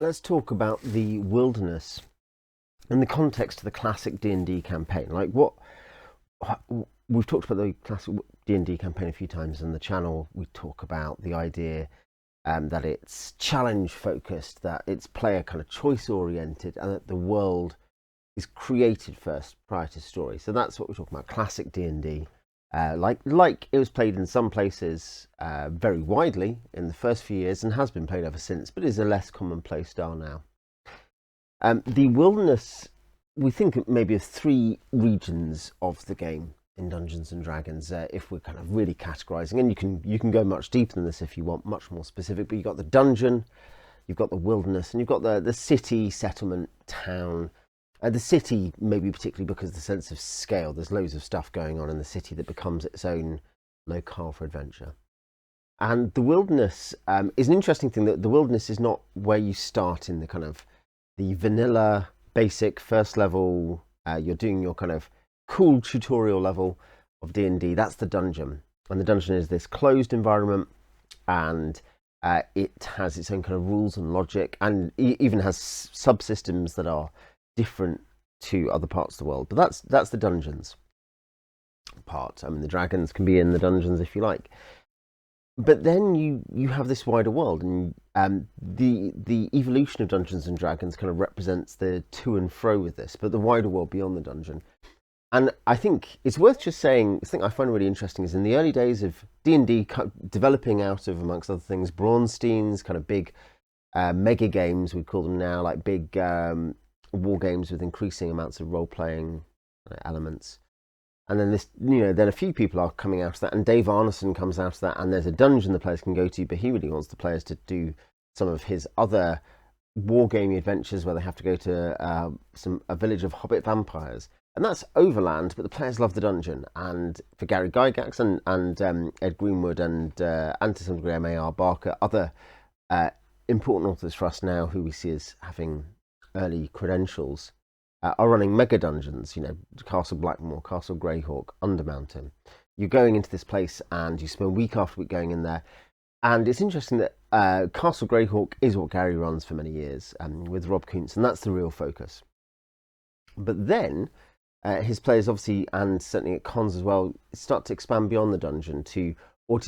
Let's talk about the wilderness in the context of the classic D&D campaign. Like what we've talked about the classic D&D campaign a few times on the channel. We talk about the idea that it's challenge focused, that it's player kind of choice oriented, and that the world is created first prior to story. So that's what we're talking about. Classic D&D. Like it was played in some places very widely in the first few years and has been played ever since, but is a less common play style now. The wilderness, we think maybe of three regions of the game in Dungeons and Dragons. If we're kind of really categorizing, and you can go much deeper than this if you want, much more specific. But you've got the dungeon, you've got the wilderness, and you've got the city, settlement, town. The city, maybe particularly because of the sense of scale. There's loads of stuff going on in the city that becomes its own locale for adventure. And the wilderness is an interesting thing. That the wilderness is not where you start in the kind of the vanilla, basic first level. You're doing your kind of cool tutorial level of D&D. That's the dungeon, and the dungeon is this closed environment, and it has its own kind of rules and logic, and even has subsystems that are different to other parts of the world. But that's the dungeons part. I mean, the dragons can be in the dungeons if you like. But then you have this wider world, and the evolution of Dungeons and Dragons kind of represents the to and fro with this, but the wider world beyond the dungeon. And I think it's worth just saying, the thing I find really interesting is in the early days of D&D developing out of, amongst other things, Braunstein's kind of big mega games, we call them now, like big war games with increasing amounts of role-playing elements. And then then a few people are coming out of that, and Dave Arneson comes out of that, and there's a dungeon the players can go to, but he really wants the players to do some of his other wargaming adventures where they have to go to a village of hobbit vampires. And that's overland, but the players love the dungeon. And for Gary Gygax and Ed Greenwood and to some degree M.A.R. Barker, other important authors for us now who we see as having early credentials, are running mega dungeons, Castle Blackmore, Castle Greyhawk, Undermountain. You're going into this place and you spend week after week going in there. And it's interesting that Castle Greyhawk is what Gary runs for many years with Rob Kuntz, and that's the real focus. But then his players, obviously, and certainly at cons as well, start to expand beyond the dungeon to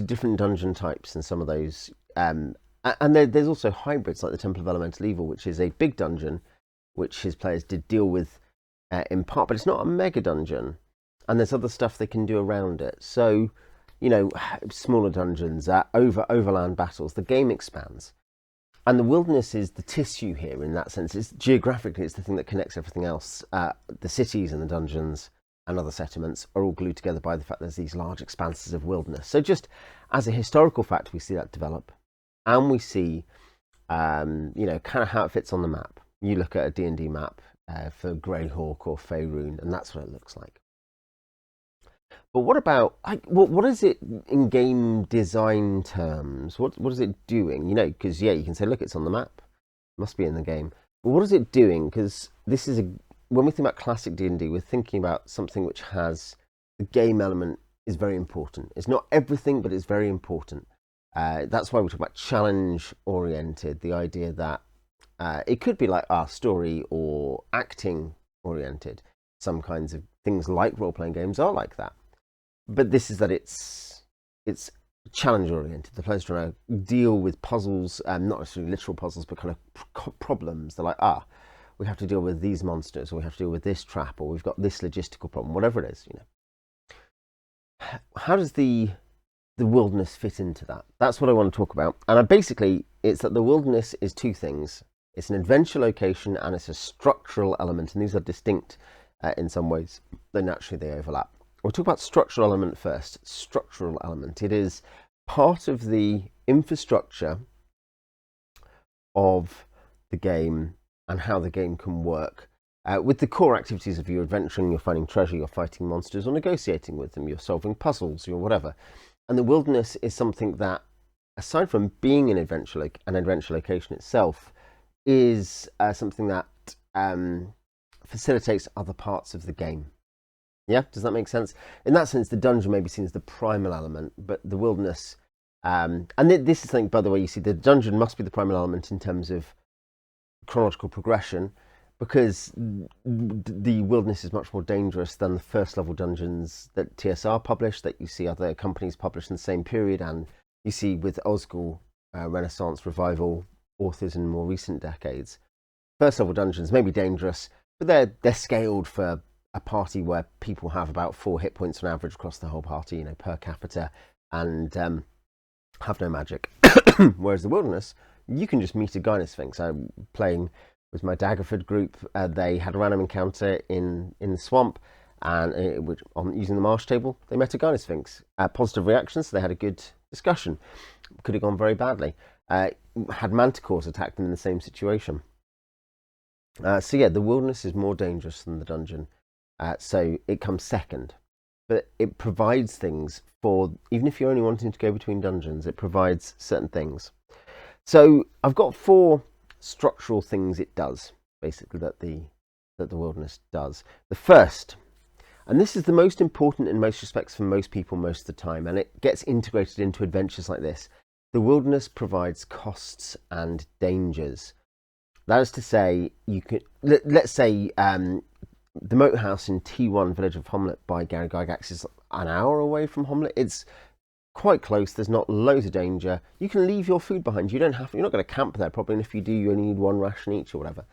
different dungeon types, and some of those. And there's also hybrids like the Temple of Elemental Evil, which is a big dungeon which his players did deal with in part, but it's not a mega dungeon, and there's other stuff they can do around it. So, smaller dungeons, overland battles, the game expands. And the wilderness is the tissue here in that sense. It's geographically, it's the thing that connects everything else. The cities and the dungeons and other settlements are all glued together by the fact there's these large expanses of wilderness. So just as a historical fact, we see that develop, and we see, kind of how it fits on the map. You look at a D&D map for Greyhawk or Faerun, and that's what it looks like. But what about, what is it in game design terms? What is it doing? Because, you can say, look, it's on the map. It must be in the game. But what is it doing? Because this is, when we think about classic D&D, we're thinking about something which has, the game element is very important. It's not everything, but it's very important. That's why we talk about challenge-oriented, the idea that it could be like our story or acting oriented. Some kinds of things like role-playing games are like that. But this is that it's challenge oriented. The players trying to deal with puzzles, not necessarily literal puzzles, but kind of problems. They're like, we have to deal with these monsters, or we have to deal with this trap, or we've got this logistical problem, whatever it is. How does the wilderness fit into that? That's what I want to talk about. And basically, it's that the wilderness is two things. It's an adventure location, and it's a structural element, and these are distinct in some ways, though naturally they overlap. We'll talk about structural element first. Structural element. It is part of the infrastructure of the game and how the game can work. With the core activities of your adventuring, you're finding treasure, you're fighting monsters, or negotiating with them, you're solving puzzles, or whatever. And the wilderness is something that, aside from being an adventure location itself, is something that facilitates other parts of the game. Yeah, does that make sense? In that sense, the dungeon may be seen as the primal element, but the wilderness, and this is something, by the way, you see the dungeon must be the primal element in terms of chronological progression, because the wilderness is much more dangerous than the first level dungeons that TSR published, that you see other companies publish in the same period, and you see with old school Renaissance revival authors in more recent decades. First level dungeons may be dangerous, but they're scaled for a party where people have about 4 hit points on average across the whole party, per capita, and have no magic. Whereas the wilderness, you can just meet a Gynosphinx. I'm playing with my Daggerford group. They had a random encounter in the swamp, and using the marsh table, they met a Gynosphinx. Positive reactions, so they had a good discussion. Could have gone very badly. Had manticores attack them in the same situation. So yeah, the wilderness is more dangerous than the dungeon. So it comes second. But it provides things for, even if you're only wanting to go between dungeons, it provides certain things. So I've got 4 structural things it does, basically, that the wilderness does. The first, and this is the most important in most respects for most people most of the time, and it gets integrated into adventures like this. The wilderness provides costs and dangers. That is to say, you could, let's say, the moat house in T1 Village of Homlet by Gary Gygax is an hour away from Homlet. It's quite close. There's not loads of danger. You can leave your food behind. You're not going to camp there probably, and if you do, you only need 1 ration each or whatever.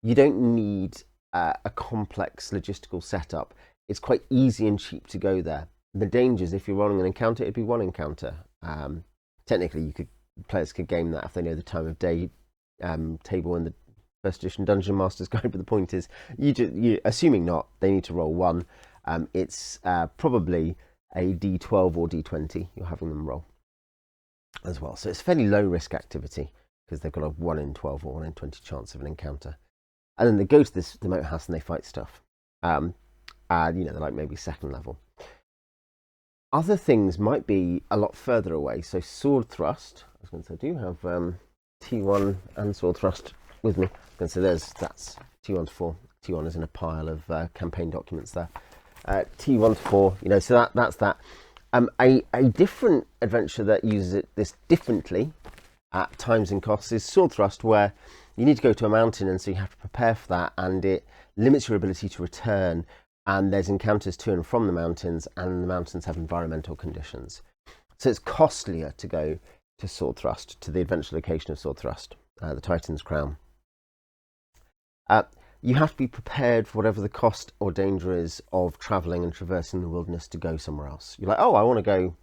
You don't need a complex logistical setup. It's quite easy and cheap to go there. The dangers, if you're rolling an encounter, it'd be 1 encounter. Technically, players could game that if they know the time of day table in the first edition Dungeon Master's Guide, but the point is, you assuming not, they need to roll 1. It's probably a D12 or D20 you're having them roll as well. So it's fairly low risk activity because they've got a 1 in 12 or 1 in 20 chance of an encounter. And then they go to the moat house and they fight stuff. And they're like maybe 2nd level. Other things might be a lot further away. So sword thrust. I was going to say, I do have T1 and sword thrust with me. I was going to say that's T1 to 4. T1 is in a pile of campaign documents there. T1 to 4, so that's that. A different adventure that uses this differently at times and costs is sword thrust, where you need to go to a mountain, and so you have to prepare for that, and it limits your ability to return, and there's encounters to and from the mountains, and the mountains have environmental conditions. So it's costlier to go to sword thrust, to the adventure location of sword thrust, the Titan's Crown. You have to be prepared for whatever the cost or danger is of travelling and traversing the wilderness to go somewhere else. You're like, oh, I want to go,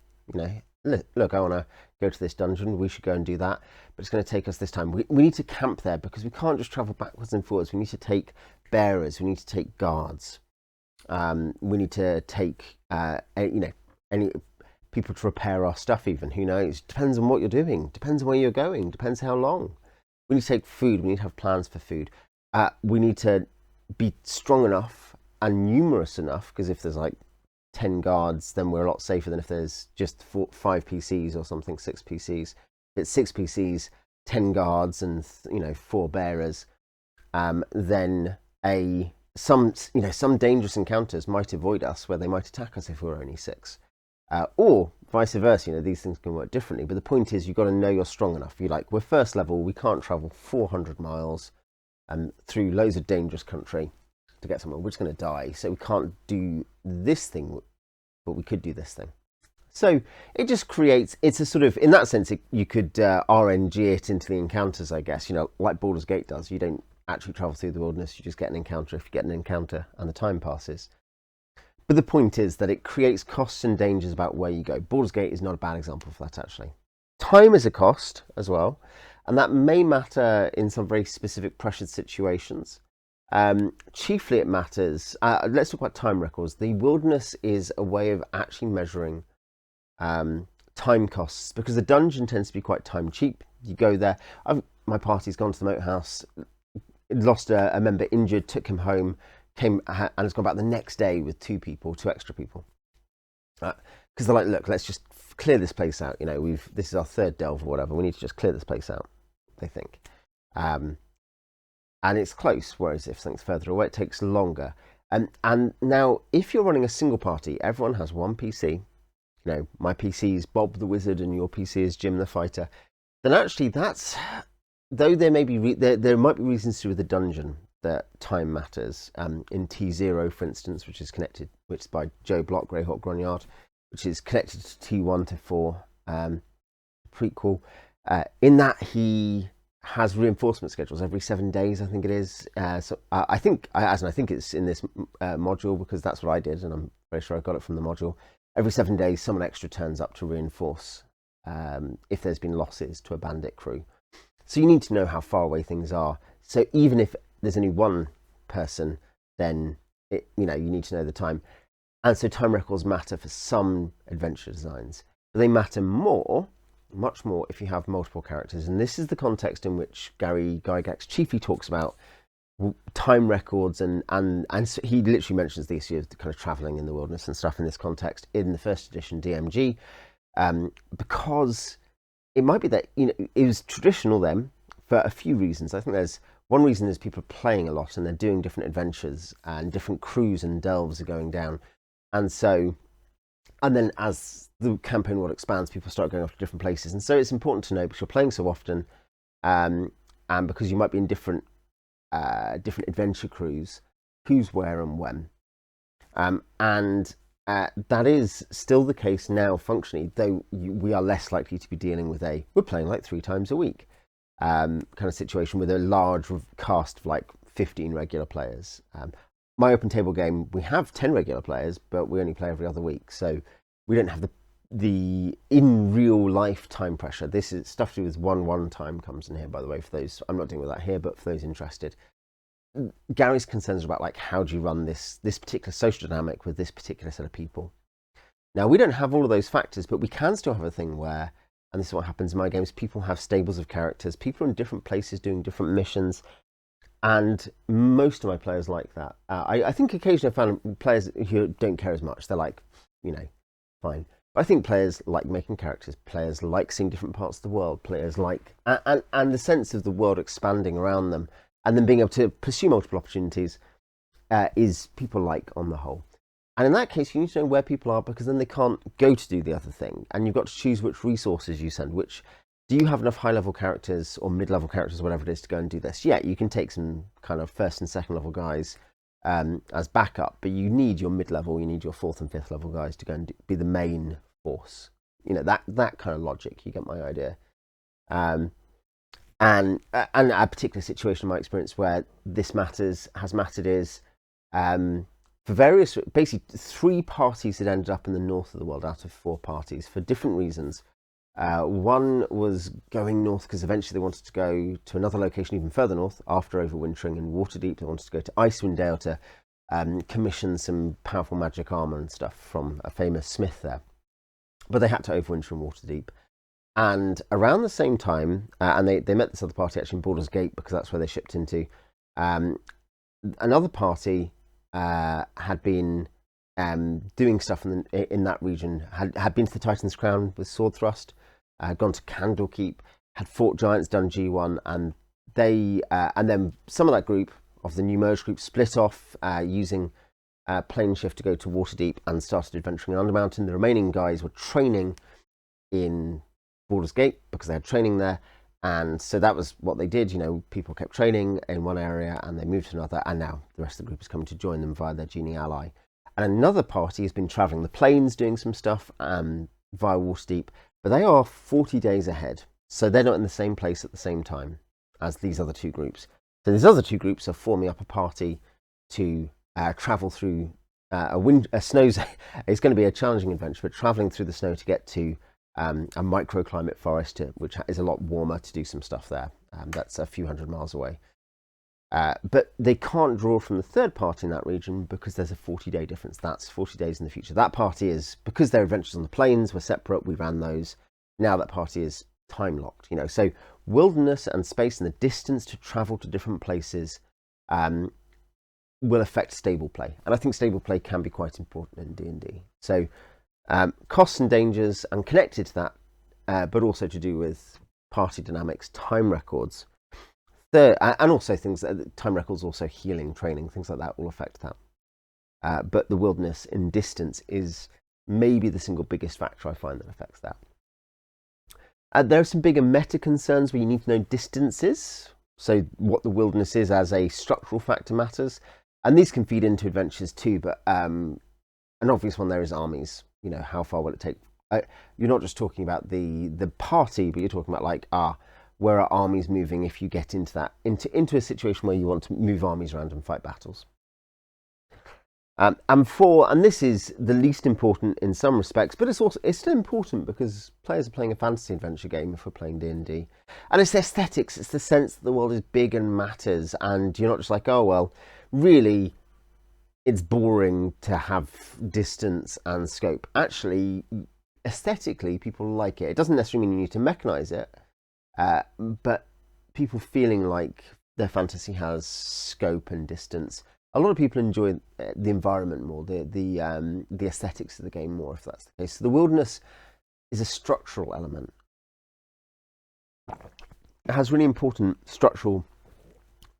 look, I want to go to this dungeon. We should go and do that. But it's going to take us this time. We need to camp there because we can't just travel backwards and forwards. We need to take bearers. We need to take guards. We need to take, any people to repair our stuff even. Who knows? Depends on what you're doing. Depends on where you're going. Depends how long. We need to take food. We need to have plans for food. We need to be strong enough and numerous enough, because if there's like 10 guards, then we're a lot safer than if there's just 5 PCs or something, 6 PCs. If it's 6 PCs, 10 guards, and 4 bearers, then some dangerous encounters might avoid us, where they might attack us if we're only 6. Or vice versa, these things can work differently. But the point is, you've got to know you're strong enough. We're first level, we can't travel 400 miles through loads of dangerous country to get somewhere. We're just going to die. So we can't do this thing, but we could do this thing. So it just creates, it's a sort of, in that sense, you could RNG it into the encounters, I guess, like Baldur's Gate does. You don't actually travel through the wilderness, you just get an encounter if you get an encounter and the time passes. But the point is that it creates costs and dangers about where you go. Baldur's Gate is not a bad example for that, actually. Time is a cost as well, and that may matter in some very specific pressured situations. Chiefly it matters, let's talk about time records. The wilderness is a way of actually measuring time costs, because the dungeon tends to be quite time cheap. You go there, my party's gone to the moat house, lost a member injured, took him home, came and has gone back the next day with 2 extra people. Because they're like, look, let's just clear this place out. This is our 3rd delve or whatever. We need to just clear this place out, they think. And it's close, whereas if something's further away, it takes longer. And now, if you're running a single party, everyone has 1 PC. My PC is Bob the Wizard and your PC is Jim the Fighter. Then actually, that's though there may be there might be reasons to do with the dungeon that time matters. In T0, for instance, which is by Joe Block, Greyhawk Grognard, which is connected to T1 to 4 prequel. In that he has reinforcement schedules every 7 days, I think it is. So I think it's in this module, because that's what I did, and I'm very sure I got it from the module. Every 7 days, someone extra turns up to reinforce if there's been losses to a bandit crew. So you need to know how far away things are. So even if there's only one person, then you need to know the time. And so time records matter for some adventure designs. But they matter much more, if you have multiple characters. And this is the context in which Gary Gygax chiefly talks about time records, and so he literally mentions the issue of the kind of traveling in the wilderness and stuff in this context in the first edition DMG, because it might be that it was traditional then for a few reasons. I think there's one reason is people are playing a lot and they're doing different adventures and different crews and delves are going down, and then as the campaign world expands, people start going off to different places, and so it's important to know, because you're playing so often, and because you might be in different adventure crews, who's where and when, and that is still the case now functionally, though we are less likely to be dealing with we're playing like 3 times a week kind of situation with a large cast of like 15 regular players. My open table game, we have 10 regular players, but we only play every other week, so we don't have the in real life time pressure. This is stuff to do with 1-1 time comes in here, by the way, for those. I'm not dealing with that here, but for those interested, Gary's concerns are about like, how do you run this particular social dynamic with this particular set of people. Now, we don't have all of those factors, but we can still have a thing where, and this is what happens in my games, people have stables of characters, people are in different places doing different missions, and most of my players like that. I think occasionally I found players who don't care as much. They're like, fine. But I think players like making characters, players like seeing different parts of the world, players like, and the sense of the world expanding around them, and then being able to pursue multiple opportunities is people like on the whole. And in that case, you need to know where people are, because then they can't go to do the other thing. And you've got to choose which resources you send, do you have enough high-level characters or mid-level characters, whatever it is, to go and do this? Yeah, you can take some kind of first and second level guys as backup, but you need your mid-level, you need your 4th and 5th level guys to go and be the main force. That kind of logic. You get my idea. And a particular situation in my experience where this has mattered is for various, basically 3 parties had ended up in the north of the world out of 4 parties for different reasons. One was going north because eventually they wanted to go to another location even further north after overwintering in Waterdeep. They wanted to go to Icewind Dale to commission some powerful magic armor and stuff from a famous smith there. But they had to overwinter in Waterdeep. And around the same time, and they met this other party actually in Baldur's Gate, because that's where they shipped into, another party had been doing stuff in that region, had been to the Titan's Crown with sword thrust, had gone to Candlekeep, had fought giants, done G1, and and then some of that group of the new merged group split off using plane shift to go to Waterdeep and started adventuring in Undermountain. The remaining guys were training in Baldur's Gate because they had training there, and so that was what they did. People kept training in one area and they moved to another, and now the rest of the group is coming to join them via their genie ally. And another party has been travelling the plains, doing some stuff via Waterdeep, but they are 40 days ahead, so they're not in the same place at the same time as these other 2 groups. So these other 2 groups are forming up a party to travel through a snow zone. It's going to be a challenging adventure, but travelling through the snow to get to a microclimate forest, which is a lot warmer, to do some stuff there. That's a few hundred miles away. But they can't draw from the third party in that region because there's a 40-day difference. That's 40 days in the future. That party is, because their adventures on the plains were separate, we ran those. Now that party is time locked. So wilderness and space and the distance to travel to different places will affect stable play. And I think stable play can be quite important in D&D. So costs and dangers, and connected to that, but also to do with party dynamics, time records. And also things that time records, also healing, training, things like that will affect that. But the wilderness in distance is maybe the single biggest factor I find that affects that. There are some bigger meta concerns where you need to know distances. So what the wilderness is as a structural factor matters. And these can feed into adventures too, but an obvious one there is armies. You know, how far will it take? You're not just talking about the party, but you're talking about like, where are armies moving if you get into that, into a situation where you want to move armies around and fight battles. And this is the least important in some respects, but it's still important because players are playing a fantasy adventure game if we're playing D&D. And it's the aesthetics, it's the sense that the world is big and matters, and you're not just like, oh, well, really, it's boring to have distance and scope. Actually, aesthetically, people like it. It doesn't necessarily mean you need to mechanize it, but people feeling like their fantasy has scope and distance. A lot of people enjoy the environment more, the aesthetics of the game more, if that's the case. So the wilderness is a structural element. It has really important structural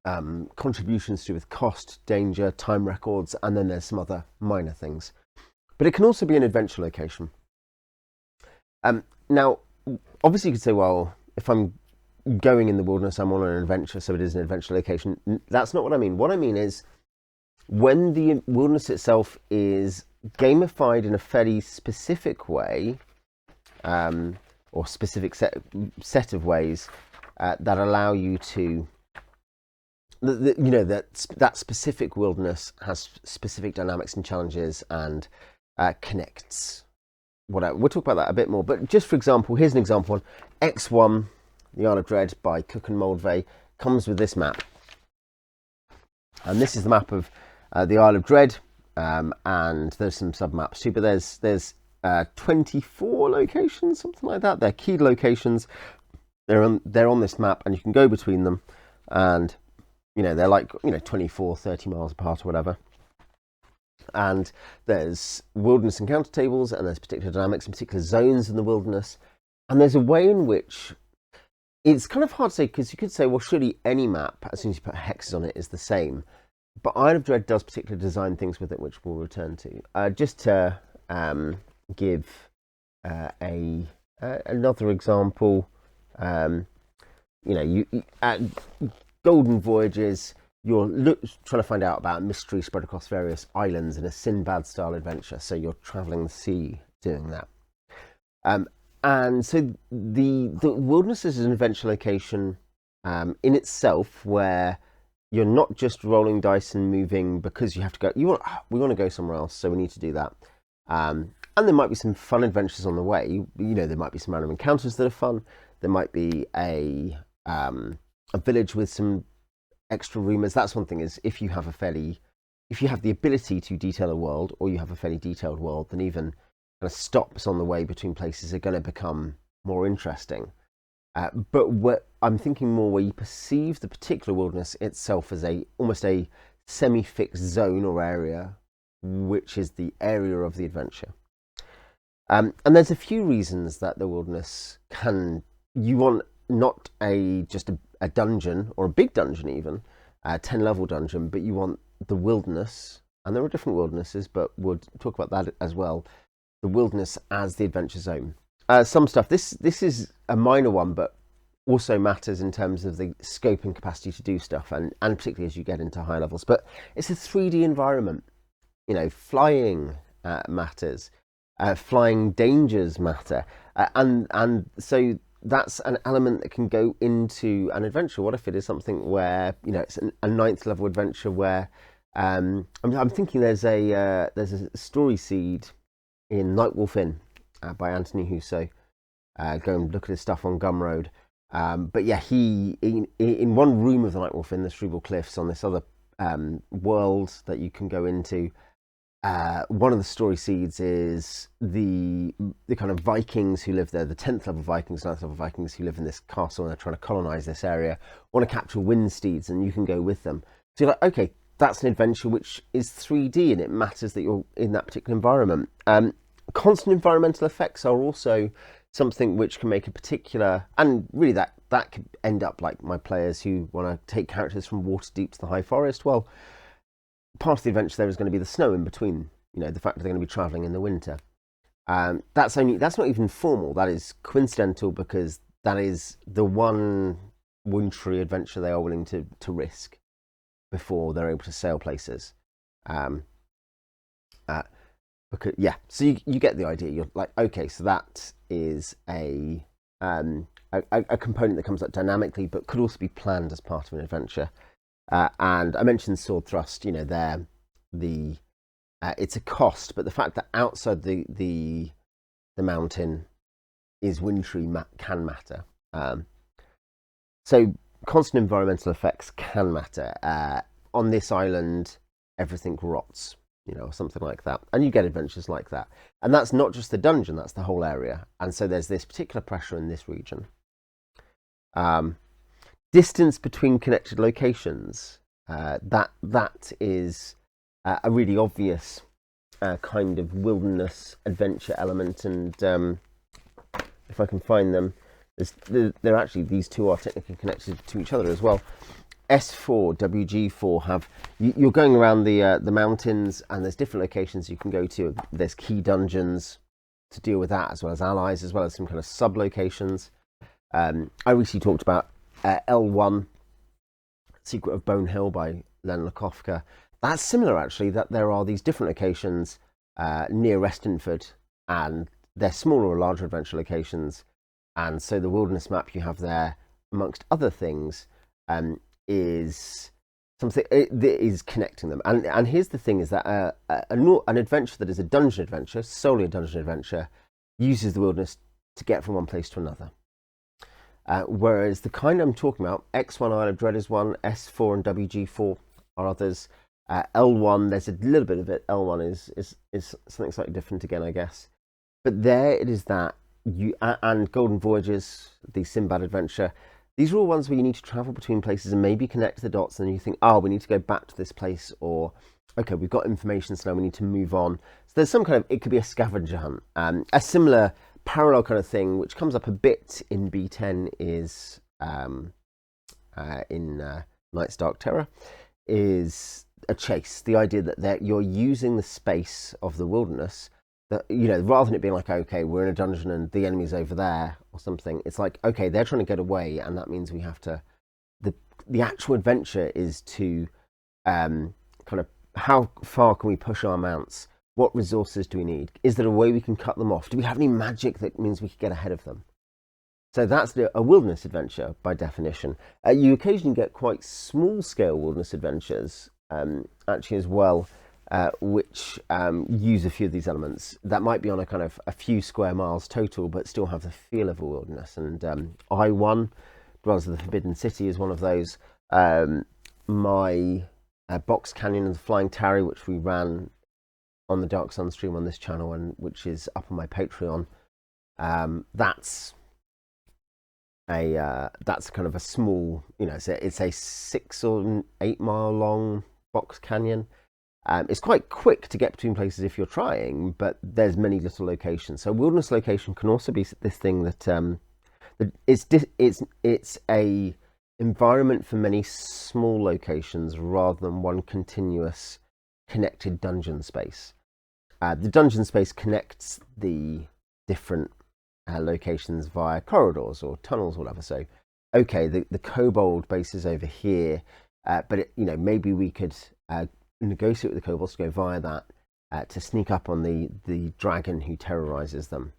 contributions to do with cost, danger, time records, and then there's some other minor things. But it can also be an adventure location. Now, obviously you could say, well, if I'm going in the wilderness, I'm on an adventure, so it is an adventure location. That's not what I mean. What I mean is, when the wilderness itself is gamified in a fairly specific way, or specific set of ways that allow you to, that specific wilderness has specific dynamics and challenges and connects. Whatever. We'll talk about that a bit more. But just for example, here's an example one. X1, the Isle of Dread by Cook and Moldvay, comes with this map. And this is the map of the Isle of Dread, and there's some sub-maps too, but there's 24 locations, something like that. They're keyed locations. They're on this map, and you can go between them, and they're like 24, 30 miles apart or whatever. And there's wilderness encounter tables, and there's particular dynamics and particular zones in the wilderness, and there's a way in which it's kind of hard to say, because you could say, well, surely any map, as soon as you put hexes on it, is the same. But Isle of Dread does particularly design things with it, which we'll return to. Just to give another example, you at Golden Voyages, you're trying to find out about a mystery spread across various islands in a Sinbad-style adventure. So you're travelling the sea doing that. And so the wilderness is an adventure location in itself, where you're not just rolling dice and moving because you have to go. We want to go somewhere else, so we need to do that. And there might be some fun adventures on the way. There might be some random encounters that are fun. There might be a village with some extra rumours. That's one thing, is if you have the ability to detail a world, or you have a fairly detailed world, then even kind of stops on the way between places are going to become more interesting. But what I'm thinking more, where you perceive the particular wilderness itself as almost a semi-fixed zone or area, which is the area of the adventure. And there's a few reasons that the wilderness you want not just a dungeon, or a big dungeon even, a 10-level dungeon, but you want the wilderness, and there are different wildernesses, but we'll talk about that as well, the wilderness as the adventure zone. Some stuff, this is a minor one, but also matters in terms of the scope and capacity to do stuff, and particularly as you get into high levels. But it's a 3D environment. Flying matters, flying dangers matter, and so that's an element that can go into an adventure. What if it is something where it's a 9th level adventure where I'm thinking there's a story seed in Nightwolf Inn by Anthony Husso. Go and look at his stuff on Gumroad. But yeah, he in one room of the Nightwolf Inn, the Cerebral Cliffs, on this other world that you can go into. One of the story seeds is the kind of Vikings who live there, the 10th level Vikings, 9th level Vikings who live in this castle, and they're trying to colonize this area, want to capture wind steeds, and you can go with them. So you're like, okay, that's an adventure which is 3D, and it matters that you're in that particular environment. Constant environmental effects are also something which can make a particular, and really that could end up like my players who want to take characters from Waterdeep to the High Forest. Well, part of the adventure there is going to be the snow in between, the fact that they're going to be travelling in the winter. That's not even formal. That is coincidental, because that is the one wintry adventure they are willing to risk before they're able to sail places. Because so you get the idea. You're like, okay, so that is a component that comes up dynamically, but could also be planned as part of an adventure. And I mentioned sword thrust. It's a cost, but the fact that outside the mountain is wintry can matter. So constant environmental effects can matter. On this island, everything rots, something like that. And you get adventures like that. And that's not just the dungeon, that's the whole area. And so there's this particular pressure in this region. Distance between connected locations. That is a really obvious kind of wilderness adventure element. And if I can find them, they're actually, these two are technically connected to each other as well. S4, WG4 have, you're going around the mountains, and there's different locations you can go to. There's key dungeons to deal with that, as well as allies, as well as some kind of sub locations. I recently talked about L1, Secret of Bone Hill by Len Lakofka. That's similar, actually, that there are these different locations near Restinford, and they're smaller or larger adventure locations. And so the wilderness map you have there, amongst other things, is something that is connecting them. And here's the thing, is that an adventure that is a dungeon adventure, solely a dungeon adventure, uses the wilderness to get from one place to another. Whereas the kind I'm talking about, X1 Isle of Dread is one, S4 and WG4 are others. L1, there's a little bit of it. L1 is something slightly different again, I guess. But there it is that and Golden Voyages, the Sinbad adventure, these are all ones where you need to travel between places and maybe connect the dots, and you think, we need to go back to this place, or okay, we've got information, so now we need to move on. So there's some kind of, it could be a scavenger hunt. A similar parallel kind of thing, which comes up a bit in B10, is in Night's Dark Terror, is a chase. The idea that you're using the space of the wilderness, that, rather than it being like, okay, we're in a dungeon and the enemy's over there or something, it's like, okay, they're trying to get away, and that means we have to, the actual adventure is to kind of, how far can we push our mounts? What resources do we need? Is there a way we can cut them off? Do we have any magic that means we can get ahead of them? So that's a wilderness adventure by definition. You occasionally get quite small-scale wilderness adventures, actually, as well, which use a few of these elements. That might be on a kind of a few square miles total, but still have the feel of a wilderness. And I1, Dwellers of the Forbidden City, is one of those. My Box Canyon and the Flying Tarry, which we ran on the Dark Sun stream on this channel, and which is up on my Patreon, that's kind of a small, it's a 6 or 8 mile long box canyon. It's quite quick to get between places if you're trying, but there's many little locations. So wilderness location can also be this thing that it's a environment for many small locations rather than one continuous connected dungeon space. The dungeon space connects the different locations via corridors or tunnels or whatever. So, okay, the kobold base is over here, but maybe we could negotiate with the kobolds to go via that to sneak up on the dragon who terrorizes them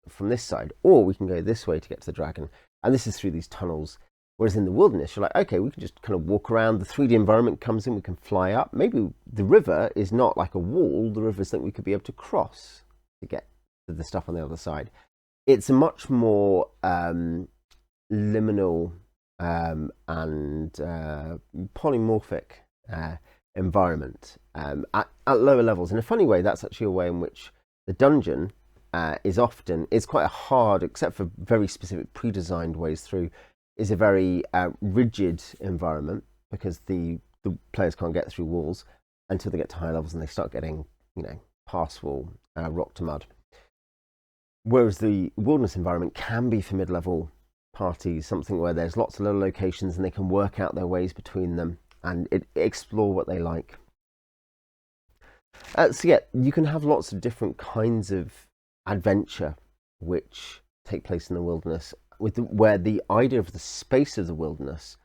from this side, or we can go this way to get to the dragon, and this is through these tunnels. Whereas in the wilderness, you're like, okay, we can just kind of walk around. The 3D environment comes in, we can fly up. Maybe the river is not like a wall. The river is something we could be able to cross to get to the stuff on the other side. It's a much more liminal and polymorphic environment at lower levels. In a funny way, that's actually a way in which the dungeon is quite a hard, except for very specific pre-designed ways through, is a very rigid environment, because the players can't get through walls until they get to high levels and they start getting, passable rock to mud. Whereas the wilderness environment can be for mid-level parties, something where there's lots of little locations and they can work out their ways between them and explore what they like. So yeah, you can have lots of different kinds of adventure which take place in the wilderness, where the idea of the space of the wilderness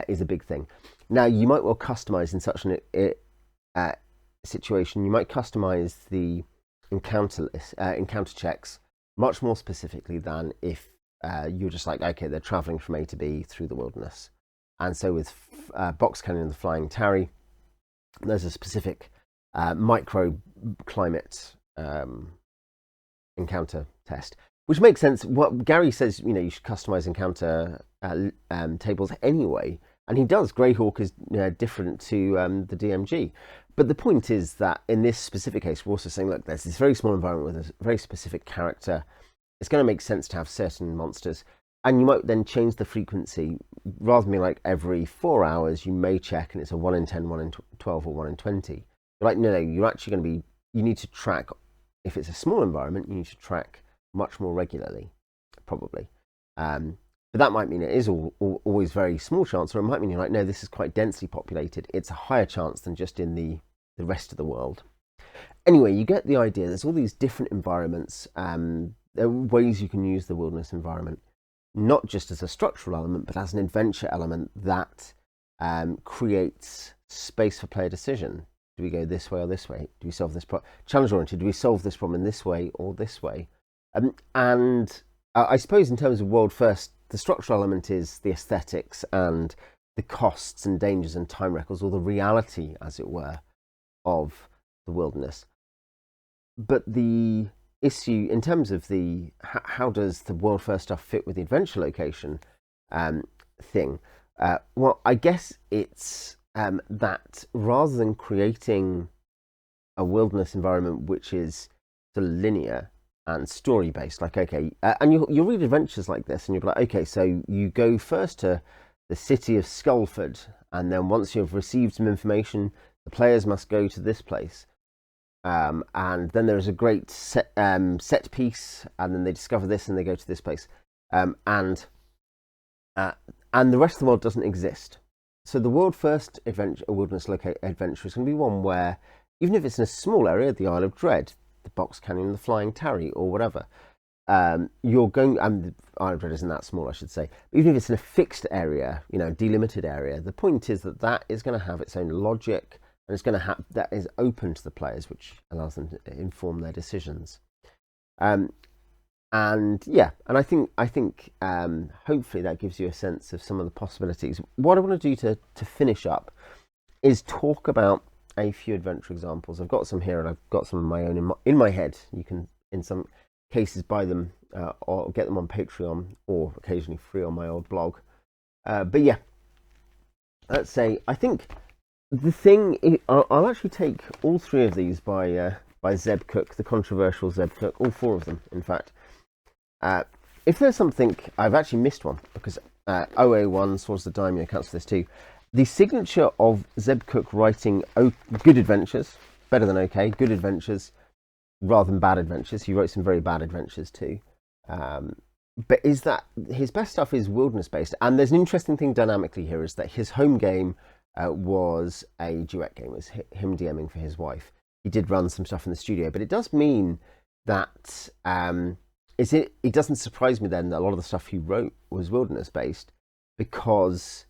is a big thing. Now, you might well customize in such an situation. You might customize the encounter checks much more specifically than if you're just like, okay, they're traveling from A to B through the wilderness. And so with Box Canyon and the Flying Tarry, there's a specific microclimate encounter test, which makes sense. What Gary says, you should customize encounter tables anyway, and he does. Greyhawk is different to the DMG, but the point is that in this specific case, we're also saying, look, there's this very small environment with a very specific character. It's going to make sense to have certain monsters, and you might then change the frequency. Rather than being like every 4 hours, you may check, and it's a 1 in 10, 1 in 12, or 1 in 20. You're like, no, you're actually going to be. You need to track. If it's a small environment, you need to track much more regularly, probably. But that might mean it is always very small chance, or it might mean you're like, no, this is quite densely populated. It's a higher chance than just in the rest of the world. Anyway, you get the idea. There's all these different environments. There are ways you can use the wilderness environment, not just as a structural element, but as an adventure element that creates space for player decision. Do we go this way or this way? Do we solve this problem? Challenge oriented. Do we solve this problem in this way or this way? And I suppose in terms of world first, the structural element is the aesthetics and the costs and dangers and time records, or the reality, as it were, of the wilderness. But the issue in terms of the how does the world first stuff fit with the adventure location thing? Well, I guess it's that rather than creating a wilderness environment which is sort of linear and story based, like, okay, and you'll read adventures like this and you'll be like, okay, so you go first to the city of Skullford, and then once you've received some information, the players must go to this place, and then there's a great set piece, and then they discover this and they go to this place, and the rest of the world doesn't exist. So the world first adventure, wilderness adventure, is going to be one where, even if it's in a small area, the Isle of Dread, the Box Canyon, the Flying Tarry, or whatever, you're going. And the Isle of Dread isn't that small, I should say. But even if it's in a fixed area, delimited area, the point is that is going to have its own logic, and it's going to have that is open to the players, which allows them to inform their decisions. And I think hopefully that gives you a sense of some of the possibilities. What I want to do to finish up is talk about a few adventure examples. I've got some here, and I've got some of my own in my head. You can, in some cases, buy them or get them on Patreon, or occasionally free on my old blog. But yeah, let's say I think the thing. I'll actually take all three of these by Zeb Cook, the controversial Zeb Cook, all four of them, in fact. If there's something, I've actually missed one, because OA1, Swords of the Daimyo, counts for this too. The signature of Zeb Cook writing good adventures, better than okay, good adventures, rather than bad adventures. He wrote some very bad adventures too. But is that his best stuff is wilderness based. And there's an interesting thing dynamically here, is that his home game was a duet game. It was him DMing for his wife. He did run some stuff in the studio, but it does mean that it doesn't surprise me then that a lot of the stuff he wrote was wilderness based, because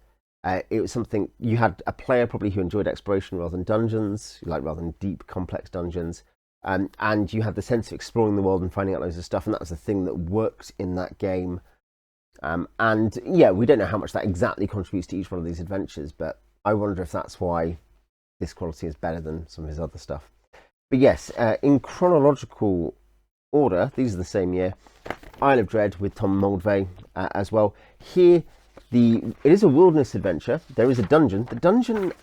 it was something you had a player probably who enjoyed exploration rather than dungeons, rather than deep, complex dungeons, and you had the sense of exploring the world and finding out loads of stuff, and that was the thing that worked in that game. And yeah, we don't know how much that exactly contributes to each one of these adventures, but I wonder if that's why this quality is better than some of his other stuff. But yes, in chronological order, these are the same year. Isle of Dread with Tom Moldvay as well. Here, it is a wilderness adventure. There is a dungeon. The dungeon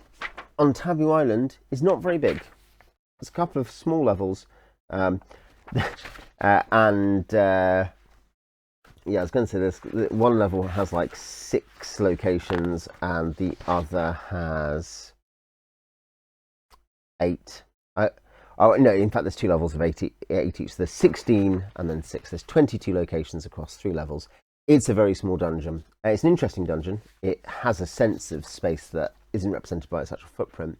on Taboo Island is not very big. It's a couple of small levels, and yeah, I was going to say this. One level has like 6 locations, and the other has 8. Oh no! In fact, there's 2 levels of 8 each. There's 16 and then 6. There's 22 locations across 3 levels. It's a very small dungeon. It's an interesting dungeon. It has a sense of space that isn't represented by its actual footprint.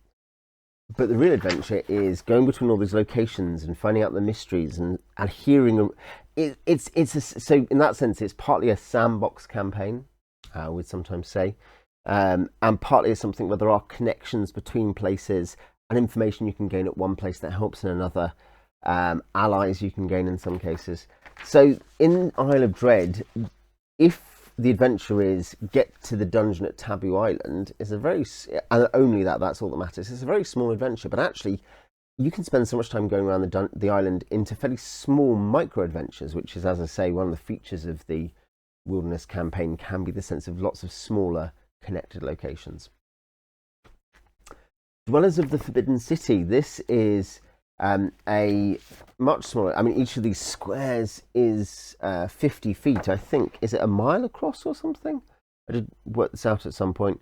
but the real adventure is going between all these locations and finding out the mysteries and hearing. So in that sense, it's partly a sandbox campaign, we'd sometimes say, and partly it's something where there are connections between places and information you can gain at one place that helps in another, allies you can gain in some cases. So in Isle of Dread, if the adventure is get to the dungeon at Taboo Island, is a very, and only that's all that matters. It's a very small adventure, but actually you can spend so much time going around the island into fairly small micro adventures, which is, as I say, one of the features of the Wilderness campaign, can be the sense of lots of smaller connected locations. Dwellers of the Forbidden City. This is a much smaller. I mean, each of these squares is 50 feet. I think, is it a mile across or something? I did work this out at some point.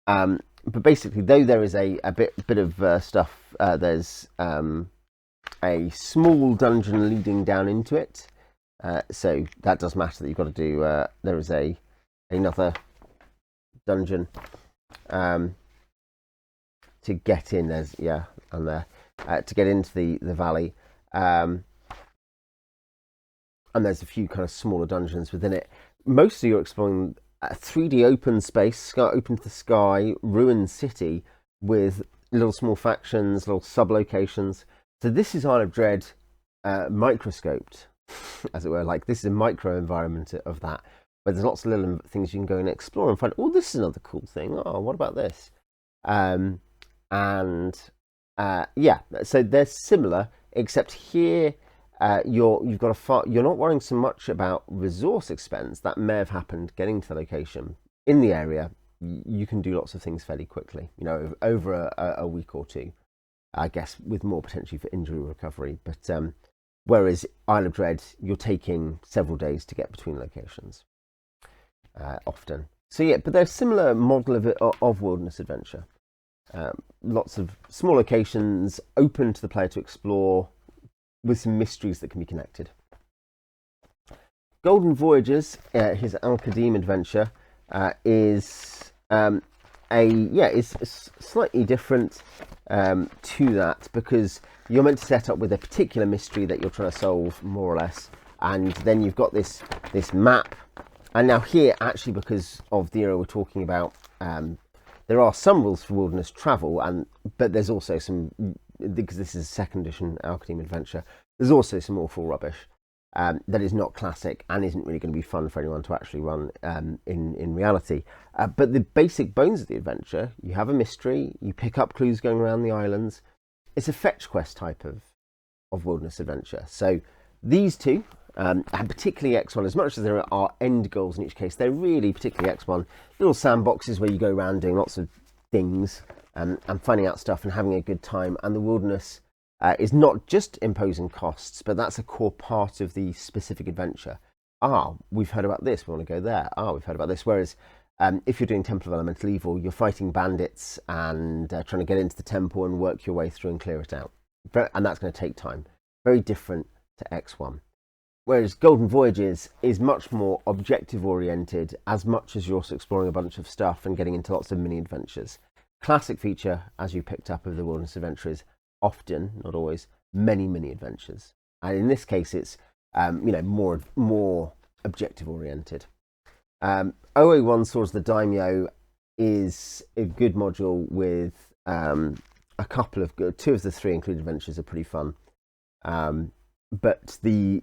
But basically, though there is a bit of stuff, there's a small dungeon leading down into it. So that does matter that you've got to do. There is another dungeon to get in. There's and there. To get into the valley, and there's a few kind of smaller dungeons within it. Mostly you're exploring a 3D open space, open to the sky, ruined city with little small factions, little sub-locations. So this is Isle of Dread microscoped, as it were. Like, this is a micro environment of that, where there's lots of little things you can go and explore and find, oh, this is another cool thing. Oh, what about this? So they're similar, except here you're not worrying so much about resource expense that may have happened getting to the location. In the area, you can do lots of things fairly quickly, over a week or two, I guess, with more potentially for injury recovery. But whereas Isle of Dread, you're taking several days to get between locations, often. So yeah, but they're a similar model of wilderness adventure. Lots of small locations open to the player to explore, with some mysteries that can be connected. Golden Voyages, his Al-Qadim adventure, is slightly different to that, because you're meant to set up with a particular mystery that you're trying to solve, more or less, and then you've got this map. And now here, actually, because of the era we're talking about, there are some rules for wilderness travel, but there's also some, because this is a second edition Al-Qadim adventure, there's also some awful rubbish that is not classic and isn't really going to be fun for anyone to actually run in reality. But the basic bones of the adventure, you have a mystery, you pick up clues going around the islands. It's a fetch quest type of wilderness adventure. So these two, and particularly X1, as much as there are end goals in each case, they're really, particularly X1, little sandboxes where you go around doing lots of things and finding out stuff and having a good time. And the wilderness is not just imposing costs, but that's a core part of the specific adventure. We've heard about this, we want to go there. We've heard about this. Whereas if you're doing Temple of Elemental Evil, you're fighting bandits and trying to get into the temple and work your way through and clear it out. And that's going to take time. Very different to X1. Whereas Golden Voyages is much more objective oriented, as much as you're also exploring a bunch of stuff and getting into lots of mini adventures. Classic feature, as you picked up, of the wilderness adventure is often, not always, many mini adventures. And in this case, it's more objective oriented. OA1 Swords of the Daimyo is a good module with a couple of two of the three included adventures are pretty fun. But the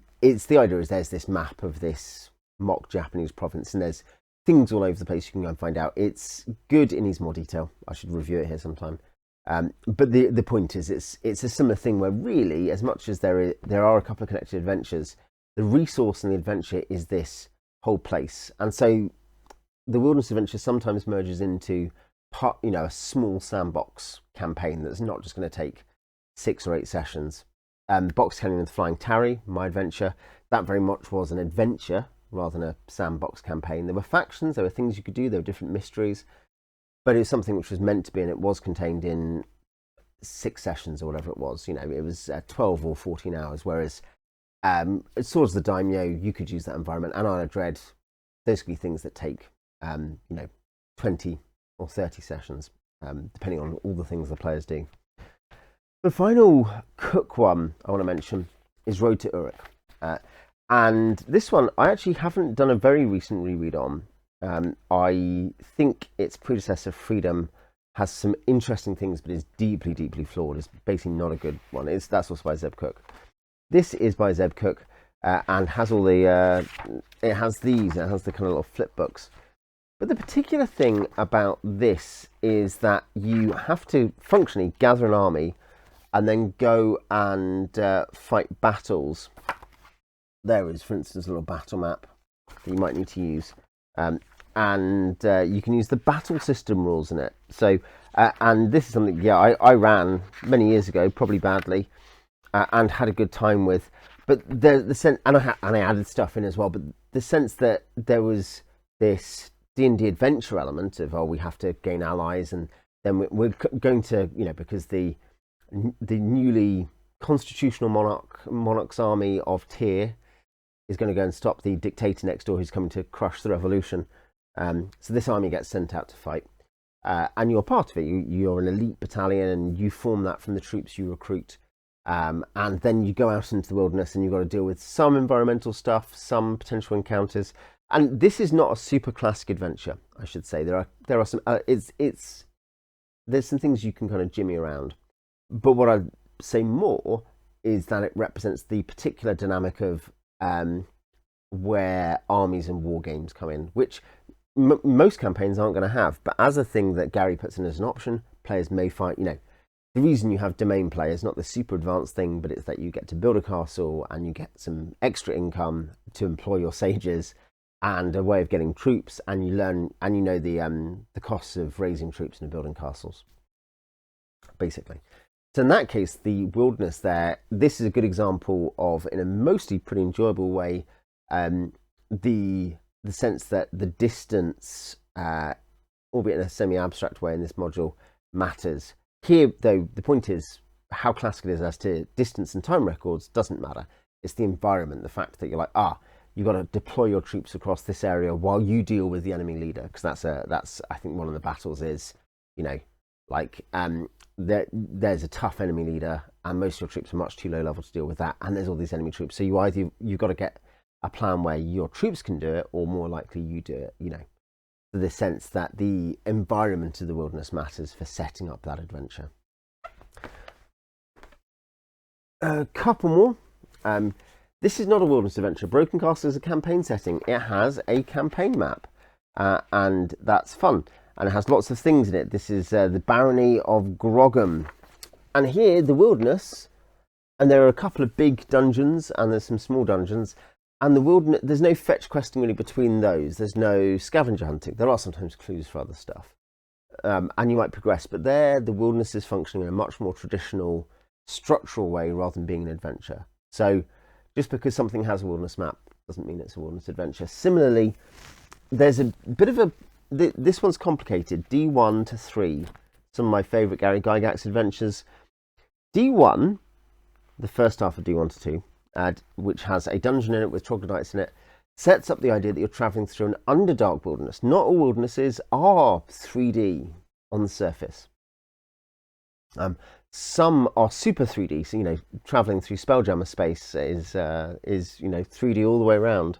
idea is there's this map of this mock Japanese province, and there's things all over the place you can go and find out. It's good. It needs more detail. I should review it here sometime. But the point is, it's a similar thing where really, as much as there are a couple of connected adventures, the resource in the adventure is this whole place. And so the wilderness adventure sometimes merges into a small sandbox campaign that's not just going to take 6 or 8 sessions. Box Canyon with Flying Tarry, my adventure, that very much was an adventure rather than a sandbox campaign. There were factions, there were things you could do, there were different mysteries, but it was something which was meant to be, and it was contained in 6 sessions or whatever it was. It was 12 or 14 hours, whereas Swords of the Daimyo, you could use that environment, and Isle of Dread, those could be things that take 20 or 30 sessions, depending on all the things the players do. The final cook one I want to mention is Road to Uruk. And this one I actually haven't done a very recent reread on. I think its predecessor, Freedom, has some interesting things, but is deeply, deeply flawed. It's basically not a good one. That's also by Zeb Cook. This is by Zeb Cook and has all the, it has the kind of little flip books. But the particular thing about this is that you have to functionally gather an army and then go and fight battles. There is, for instance, a little battle map that you might need to use. And you can use the battle system rules in it. So, and this is something, I ran many years ago, probably badly, and had a good time with. But the sense, and I added stuff in as well. But the sense that there was this D&D adventure element of, we have to gain allies, and then we're going to, because the newly constitutional monarch's army of Tyr is going to go and stop the dictator next door who's coming to crush the revolution. So this army gets sent out to fight, and you're part of it. You're an elite battalion, and you form that from the troops you recruit. And then you go out into the wilderness, and you've got to deal with some environmental stuff, some potential encounters. And this is not a super classic adventure, I should say. There are some. There's some things you can kind of jimmy around, but what I'd say more is that it represents the particular dynamic of where armies and war games come in, which most campaigns aren't going to have, but as a thing that Gary puts in as an option, players may find, the reason you have domain play is not the super advanced thing, but it's that you get to build a castle and you get some extra income to employ your sages and a way of getting troops, and you learn, and the costs of raising troops and building castles, basically. So in that case, the wilderness there, this is a good example of, in a mostly pretty enjoyable way, the sense that the distance, albeit in a semi-abstract way in this module, matters. Here, though, the point is how classic it is as to distance and time records doesn't matter. It's the environment, the fact that you're like, you've got to deploy your troops across this area while you deal with the enemy leader, because that's I think one of the battles is, there's a tough enemy leader and most of your troops are much too low level to deal with that, and there's all these enemy troops. So you've got to get a plan where your troops can do it, or more likely you do it, for the sense that the environment of the wilderness matters for setting up that adventure. A couple more. This is not a wilderness adventure. Broken Castle is a campaign setting. It has a campaign map, and that's fun. And it has lots of things in it. This is the Barony of Grogham. And here, the wilderness, and there are a couple of big dungeons, and there's some small dungeons. And the wilderness, there's no fetch questing really between those. There's no scavenger hunting. There are sometimes clues for other stuff. And you might progress. But there, the wilderness is functioning in a much more traditional, structural way rather than being an adventure. So just because something has a wilderness map doesn't mean it's a wilderness adventure. Similarly, there's a bit of a... This one's complicated. D1 to 3. Some of my favourite Gary Gygax adventures. D1, the first half of D1 to 2, which has a dungeon in it with troglodytes in it, sets up the idea that you're travelling through an underdark wilderness. Not all wildernesses are 3D on the surface. Some are super 3D, so travelling through Spelljammer space is 3D all the way around.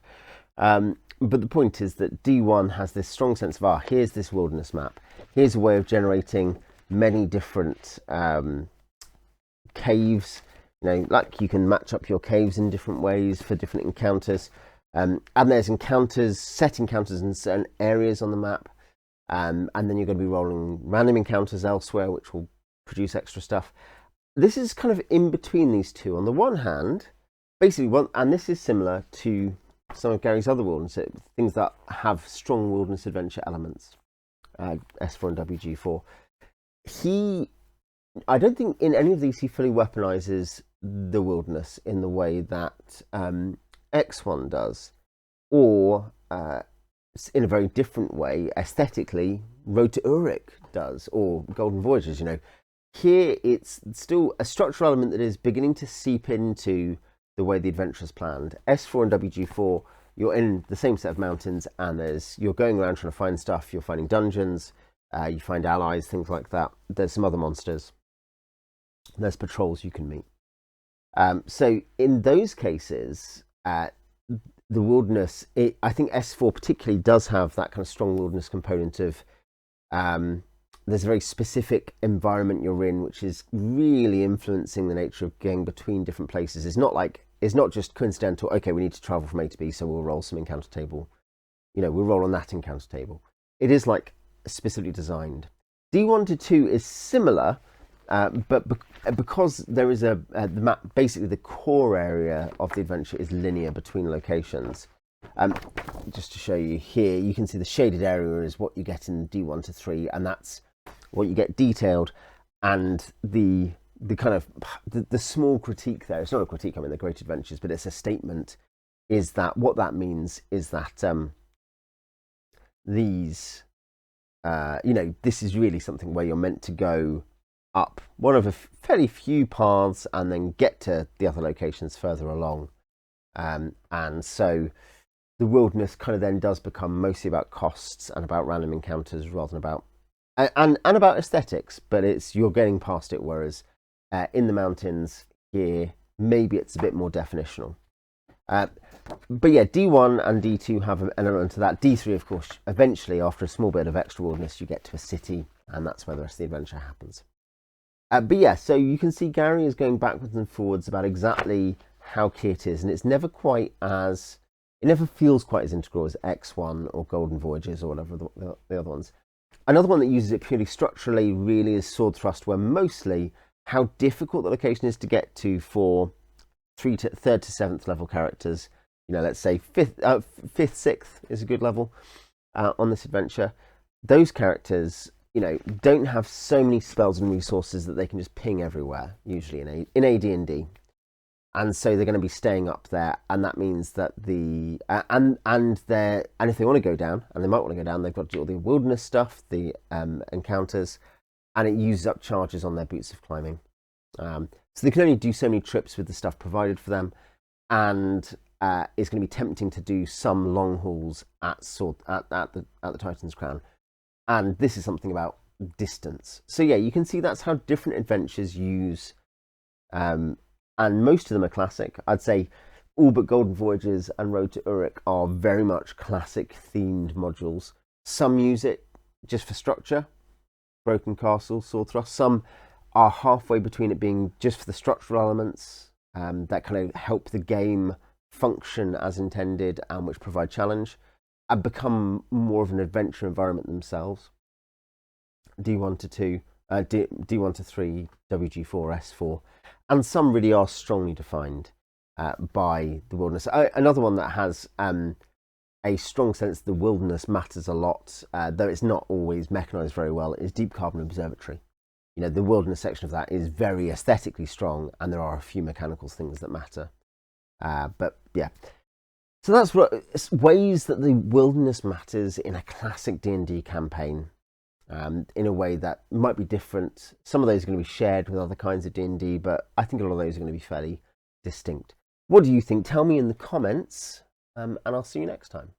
But the point is that D1 has this strong sense of, here's this wilderness map. Here's a way of generating many different caves. Like you can match up your caves in different ways for different encounters. And there's set encounters in certain areas on the map. And then you're going to be rolling random encounters elsewhere, which will produce extra stuff. This is kind of in between these two. On the one hand, basically, and this is similar to some of Gary's other wilderness, things that have strong wilderness adventure elements, S4 and WG4. I don't think in any of these he fully weaponizes the wilderness in the way that X1 does, or in a very different way, aesthetically, Road to Uruk does, or Golden Voyages. Here it's still a structural element that is beginning to seep into the way the adventure is planned. S4 and WG4, you're in the same set of mountains, and you're going around trying to find stuff. You're finding dungeons, you find allies, things like that. There's some other monsters. There's patrols you can meet. So in those cases, the wilderness, I think S4 particularly does have that kind of strong wilderness component of there's a very specific environment you're in, which is really influencing the nature of going between different places. It's not just coincidental. Okay, we need to travel from A to B, so we'll roll some encounter table. We'll roll on that encounter table. It is like specifically designed. D1 to 2 is similar, but because there is the map, basically the core area of the adventure is linear between locations. Just to show you here, you can see the shaded area is what you get in D1 to 3, and that's what you get detailed. And the kind of the small critique there, it's not a critique, I mean, they're great adventures, but it's a statement, is that what that means is that these this is really something where you're meant to go up one of a fairly few paths and then get to the other locations further along. And so the wilderness kind of then does become mostly about costs and about random encounters rather than about and about aesthetics, but you're getting past it, whereas in the mountains here maybe it's a bit more definitional. But yeah, D1 and D2 have an element to that. D3, of course, eventually after a small bit of extra wilderness you get to a city, and that's where the rest of the adventure happens. But yeah, so you can see Gary is going backwards and forwards about exactly how key it is, and it never feels quite as integral as X1 or Golden Voyages or whatever the other ones. Another one that uses it purely structurally really is Sword Thrust, where mostly how difficult the location is to get to for 3rd to 7th level characters. Let's say 5th, 6th is a good level on this adventure. Those characters, don't have so many spells and resources that they can just ping everywhere, usually in AD&D. And so they're going to be staying up there, and that means that and if they want to go down, and they might want to go down, they've got to do all the wilderness stuff, the encounters, and it uses up charges on their boots of climbing. So they can only do so many trips with the stuff provided for them, and it's going to be tempting to do some long hauls at the Titan's Crown. And this is something about distance. So yeah, you can see that's how different adventures use, and most of them are classic. I'd say all but Golden Voyages and Road to Uruk are very much classic themed modules. Some use it just for structure, Broken Castle, Sword Thrust. Some are halfway between it being just for the structural elements that kind of help the game function as intended and which provide challenge, and become more of an adventure environment themselves. D1 to 2, D1 to 3, WG4, S4, and some really are strongly defined by the wilderness. Another one that has a strong sense the wilderness matters a lot, though it's not always mechanized very well, is Deep Carbon Observatory. The wilderness section of that is very aesthetically strong, and there are a few mechanical things that matter. But yeah, so that's ways that the wilderness matters in a classic D&D campaign, in a way that might be different. Some of those are going to be shared with other kinds of D&D, but I think a lot of those are going to be fairly distinct. What do you think? Tell me in the comments, and I'll see you next time.